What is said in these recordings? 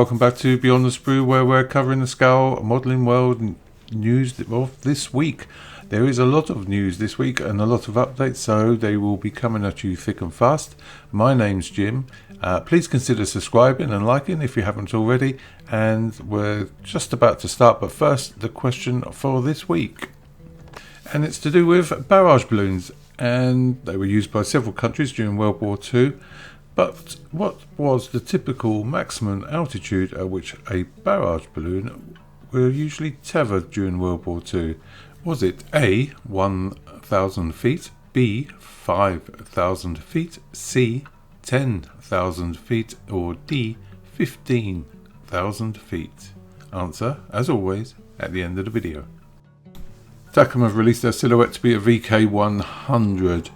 welcome back to Beyond the Sprue, where we're covering the scale modelling world news of this week. There is a lot of news this week and a lot of updates, so they will be coming at you thick and fast. My name's Jim. Please consider subscribing and liking if you haven't already, and we're just about to start, but first the question for this week. And it's to do with barrage balloons, and they were used by several countries during World War II. But what was the typical maximum altitude at which a barrage balloon were usually tethered during World War II? Was it A, 1,000 feet, B, 5,000 feet, C, 10,000 feet, or D, 15,000 feet? Answer, as always, at the end of the video. TACOM have released their silhouette to be a VK100.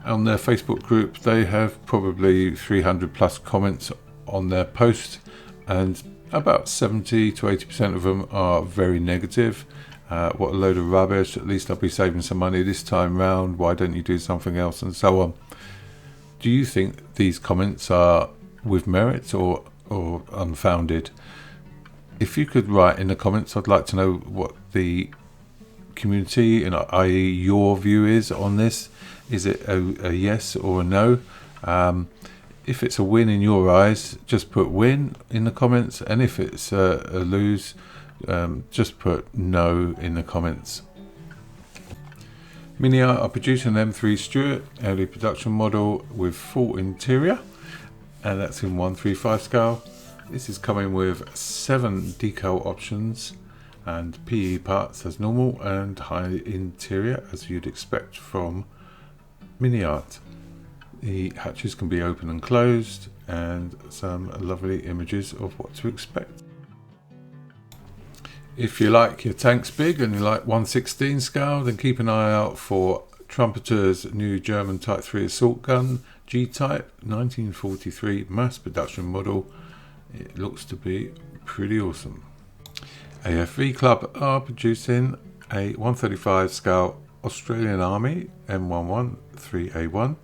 On their Facebook group, they have probably 300 plus comments on their post, and about 70 to 80% of them are very negative. What a load of rubbish, at least I'll be saving some money this time round, why don't you do something else, and so on. Do you think these comments are with merit or unfounded? If you could write in the comments, I'd like to know what the community, and i.e. your view is on this. Is it a yes or a no? If it's a win in your eyes, just put win in the comments, and if it's a lose, just put no in the comments. Miniart are producing an M3 Stuart early production model with full interior, and that's in 135 scale. This is coming with 7 decal options and PE parts as normal, and high interior as you'd expect from Miniart. The hatches can be open and closed, and some lovely images of what to expect. If you like your tanks big and you like 1/16 scale, then keep an eye out for Trumpeter's new German Type 3 assault gun, G-Type 1943 mass production model. It looks to be pretty awesome. AFV Club are producing a 135 scale Australian Army M113A1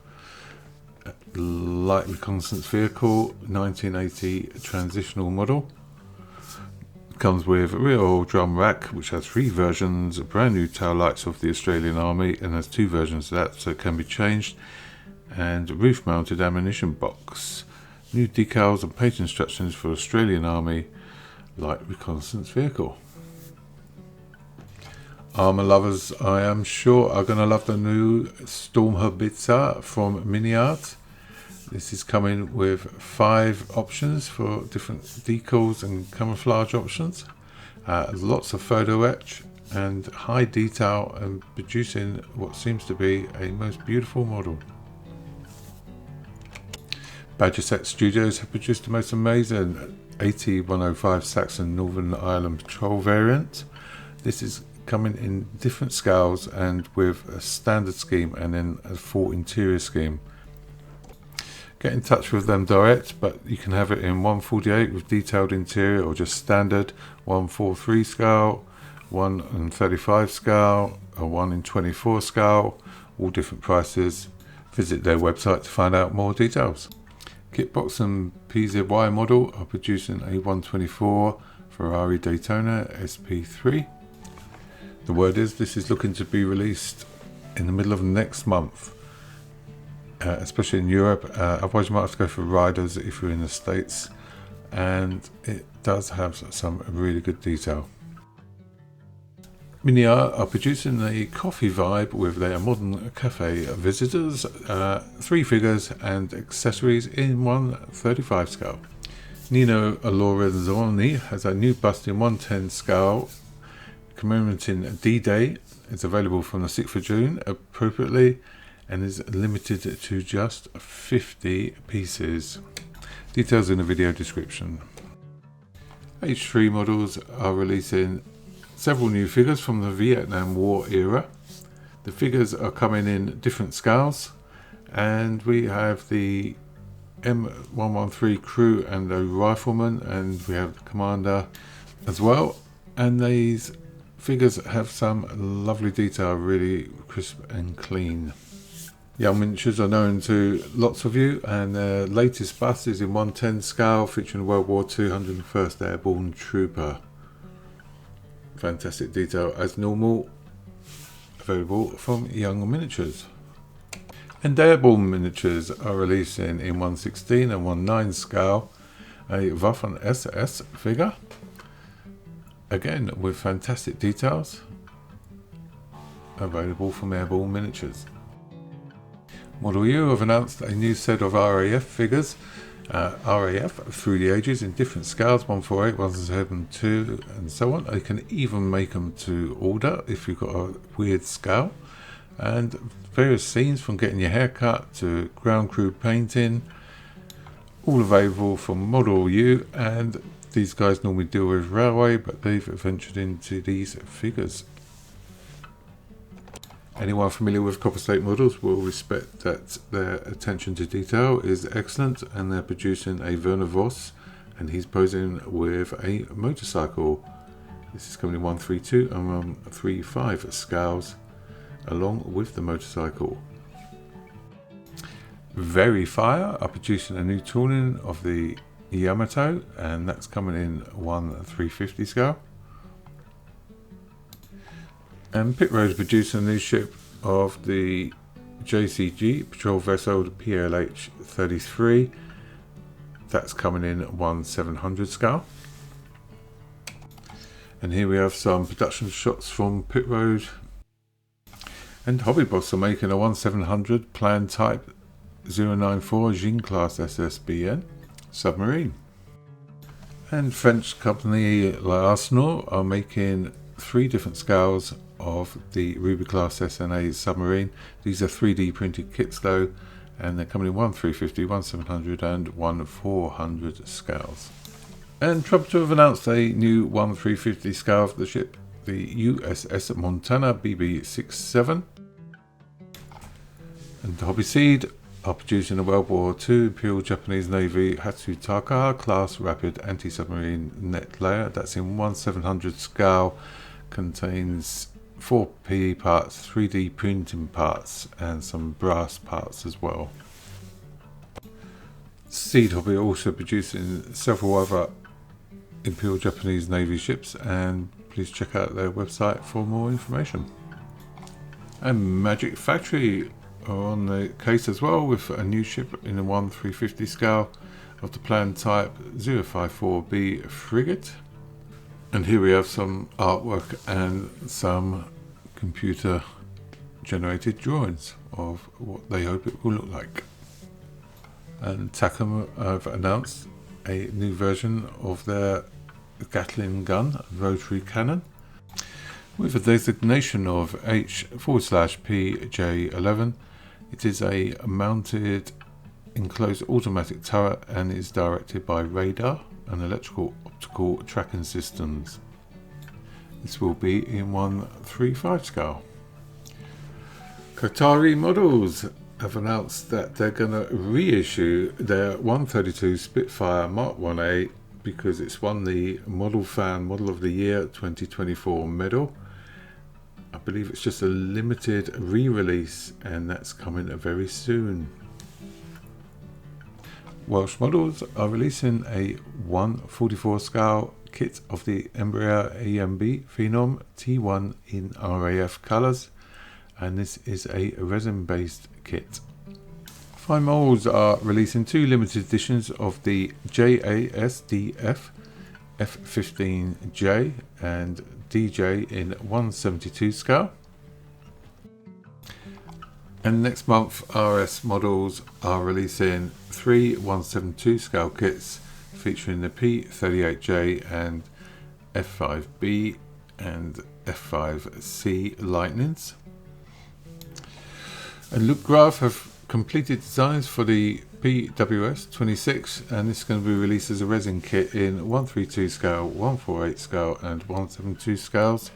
light reconnaissance vehicle 1980 transitional model. Comes with a rear drum rack which has 3 versions, brand new tail lights of the Australian Army, and has 2 versions of that, so it can be changed, and roof mounted ammunition box. New decals and paint instructions for Australian Army light reconnaissance vehicle. Armour lovers, I am sure, are going to love the new Sturmhowitzer from Miniart. This is coming with 5 options for different decals and camouflage options. Lots of photo etch and high detail, and producing what seems to be a most beautiful model. Badger Set Studios have produced the most amazing 80-105 Saxon Northern Ireland Patrol variant. This is coming in different scales and with a standard scheme and then a full interior scheme. Get in touch with them direct, but you can have it in 148 with detailed interior, or just standard 143 scale, 1/35 scale, or 1/24 scale, all different prices. Visit their website to find out more details. Kitbox and PZY model are producing a 124 Ferrari Daytona SP3. The word is this is looking to be released in the middle of next month, especially in Europe. Otherwise you might have to go for riders if you're in the States, and it does have some really good detail. Miniart are producing a coffee vibe with their modern cafe visitors, 3 figures and accessories in 1/35 scale. Nino Lorenzoni has a new bust in 110 scale commemorating D-Day. It's available from the 6th of June appropriately, and is limited to just 50 pieces. Details in the video description. H3 models are releasing several new figures from the Vietnam War era. The figures are coming in different scales, and we have the M113 crew and a rifleman, and we have the commander as well, and these figures have some lovely detail, really crisp and clean. Young Miniatures are known to lots of you, and their latest bust is in 110 scale, featuring World War II 101st Airborne Trooper. Fantastic detail as normal, available from Young Miniatures. And Airborne Miniatures are releasing in 116 and 19 scale a Waffen SS figure, again with fantastic details, available from Airborne Miniatures. Model U have announced a new set of RAF figures, RAF through the ages in different scales, 148, 172 and so on. You can even make them to order if you've got a weird scale, and various scenes from getting your hair cut to ground crew painting, all available from Model U. And these guys normally deal with railway, but they've ventured into these figures. Anyone familiar with Copper Slate models will respect that their attention to detail is excellent, and they're producing a Werner Voss, and he's posing with a motorcycle. This is coming in 132 and 135 scales, along with the motorcycle. Verifier are producing a new tooling of the Yamato, and that's coming in 1/350 scale. And Pit Road is producing a new ship of the JCG patrol vessel, the PLH 33. That's coming in 1/700 scale. And here we have some production shots from Pit Road. And Hobby Boss are making a 1/700 plan type 094 Jin class SSBN submarine. And French company L'Arsenal are making 3 different scales of the Ruby class SNA submarine. These are 3D printed kits though, and they're coming in 1/350, 1/700 and 1/400 scales. And Trumpeter have announced a new 1/350 scale of the ship, the USS Montana BB-67. And Hobby Seed are producing a World War II Imperial Japanese Navy Hatsutaka class rapid anti-submarine net layer. That's in 1/700 scale, contains 4 PE parts, 3D printing parts and some brass parts as well. Seed Hobby are also producing several other Imperial Japanese Navy ships, and please check out their website for more information. And Magic Factory are on the case as well with a new ship in the 1/350 scale of the plan type 054B frigate. And here we have some artwork and some computer generated drawings of what they hope it will look like. And Takom have announced a new version of their Gatling gun rotary cannon with a designation of H/PJ11. It is a mounted enclosed automatic turret and is directed by radar and electrical optical tracking systems. This will be in 1/35 scale. Qatari Models have announced that they're going to reissue their 132 Spitfire Mark 1A because it's won the Model Fan Model of the Year 2024 medal. I believe it's just a limited re-release, and that's coming very soon. Welsh Models are releasing a 1/44 scale kit of the Embraer EMB Phenom T1 in RAF colours, and this is a resin based kit. Fine Molds are releasing 2 limited editions of the JASDF F15J and DJ in 1/72 scale. And next month RS Models are releasing 3 1/72 scale kits featuring the P38J and F5B and F5C Lightnings. And Luke Graf have completed designs for the PWS 26, and this is going to be released as a resin kit in 132 scale, 148 scale and 172 scales.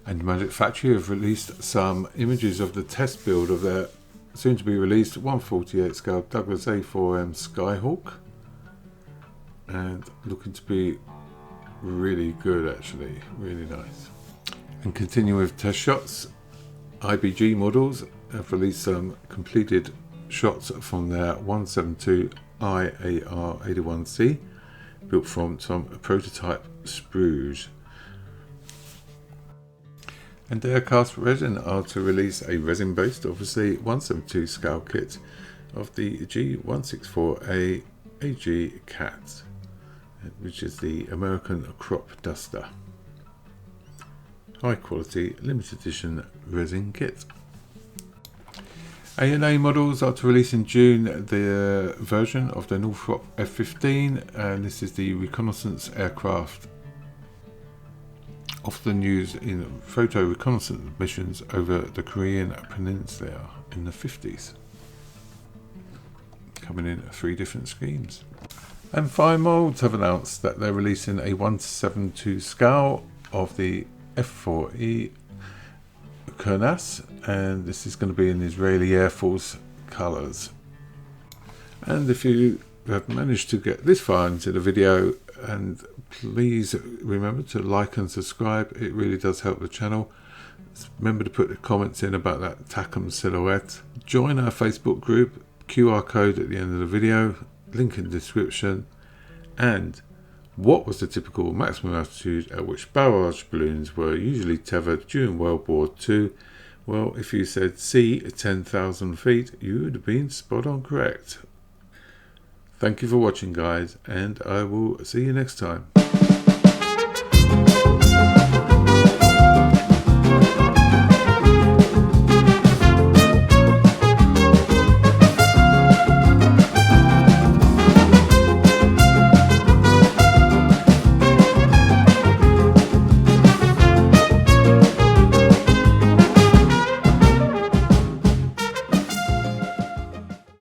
And Magic Factory have released some images of the test build of their soon to be released 148 scale Douglas A4M Skyhawk, and looking to be really good, actually really nice. And continue with test shots, IBG models have released some completed shots from their 172 IAR81C, built from some prototype sprues. And Diecast Resin are to release a resin-based, obviously, 172 scale kit of the G164A AG Cat, which is the American crop duster. High quality limited edition resin kit. ANA models are to release in June the version of the Northrop F-15, and this is the reconnaissance aircraft often used in photo reconnaissance missions over the Korean Peninsula in the 50s. Coming in 3 different schemes. And Fine Molds have announced that they're releasing a 172 scale of the F4E Kurnas, and this is going to be in Israeli Air Force colours. And if you have managed to get this far into the video, and please remember to like and subscribe, it really does help the channel. Remember to put the comments in about that Takom silhouette. Join our Facebook group, QR code at the end of the video, link in the description. And what was the typical maximum altitude at which barrage balloons were usually tethered during World War II? Well, if you said C, 10,000 feet, you would have been spot on correct. Thank you for watching, guys, and I will see you next time.